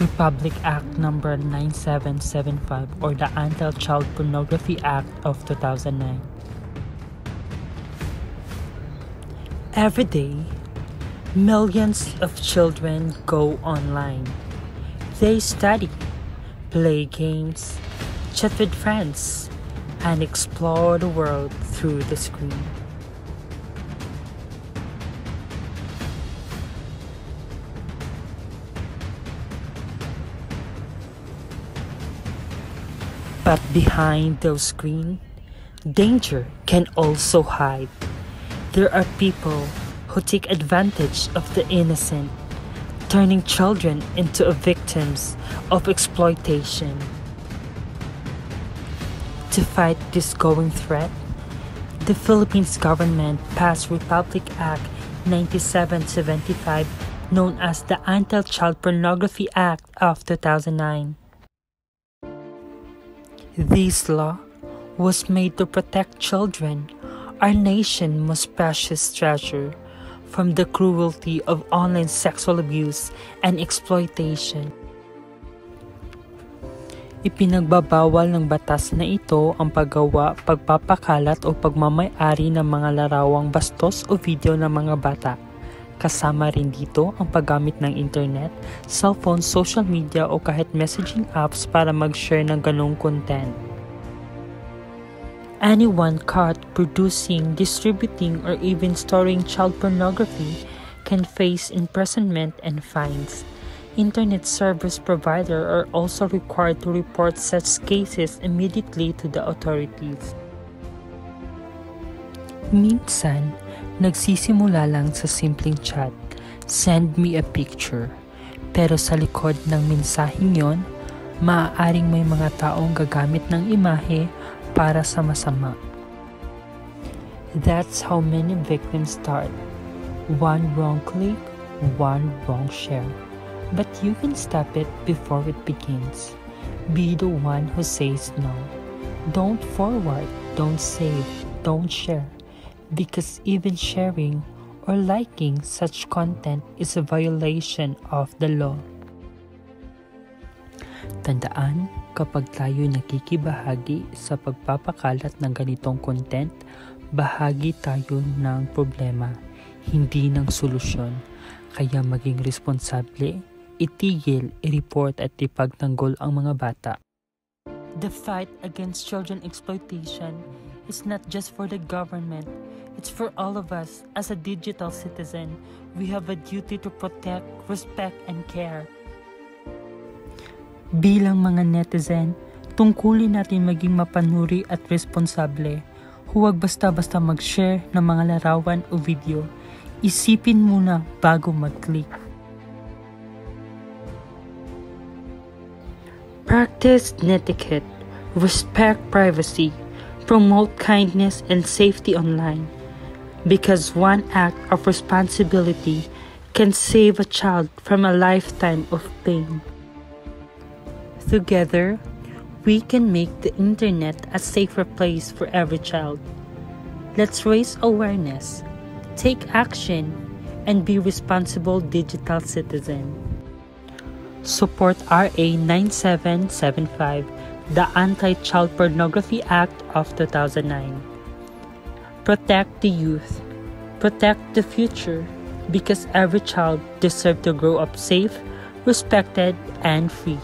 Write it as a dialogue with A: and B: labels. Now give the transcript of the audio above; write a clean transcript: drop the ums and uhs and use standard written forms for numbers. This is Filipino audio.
A: Republic Act Number 9775 or the Anti-Child Pornography Act of 2009. Every day, millions of children go online. They study, play games, chat with friends, and explore the world through the screen. But behind those screens, danger can also hide. There are people who take advantage of the innocent, turning children into victims of exploitation. To fight this growing threat, the Philippines government passed Republic Act 9775, known as the Anti-Child Pornography Act of 2009. This law was made to protect children, our nation's most precious treasure, from the cruelty of online sexual abuse and exploitation. Ipinagbabawal ng batas na ito ang paggawa, pagpapakalat o pagmamay-ari ng mga larawang bastos o video ng mga bata. Kasama rin dito ang paggamit ng internet, cellphone, social media o kahit messaging apps para mag-share ng ganong content. Anyone caught producing, distributing, or even storing child pornography can face imprisonment and fines. Internet service providers are also required to report such cases immediately to the authorities. Minsan, nagsisimula lang sa simpleng chat, "Send me a picture." Pero sa likod ng mensaheng yon, maaaring may mga taong gagamit ng imahe para sa masama. That's how many victims start. One wrong click, one wrong share. But you can stop it before it begins. Be the one who says no. Don't forward, don't save, don't share. Because even sharing or liking such content is a violation of the law. Tandaan, kapag tayo nakikibahagi sa pagpapakalat ng ganitong content, bahagi tayo ng problema, hindi ng solusyon. Kaya maging responsable, itigil, i-report at ipagtanggol ang mga bata. The fight against children exploitation is not just for the government, it's for all of us. As a digital citizen, we have a duty to protect, respect, and care. Bilang mga netizen, tungkulin natin maging mapanuri at responsable. Huwag basta-basta mag-share ng mga larawan o video. Isipin muna bago mag-click. Practice etiquette, respect privacy, promote kindness and safety online. Because one act of responsibility can save a child from a lifetime of pain. Together, we can make the internet a safer place for every child. Let's raise awareness, take action, and be responsible digital citizen. Support RA 9775, the Anti-Child Pornography Act of 2009. Protect the youth, protect the future, because every child deserves to grow up safe, respected, and free.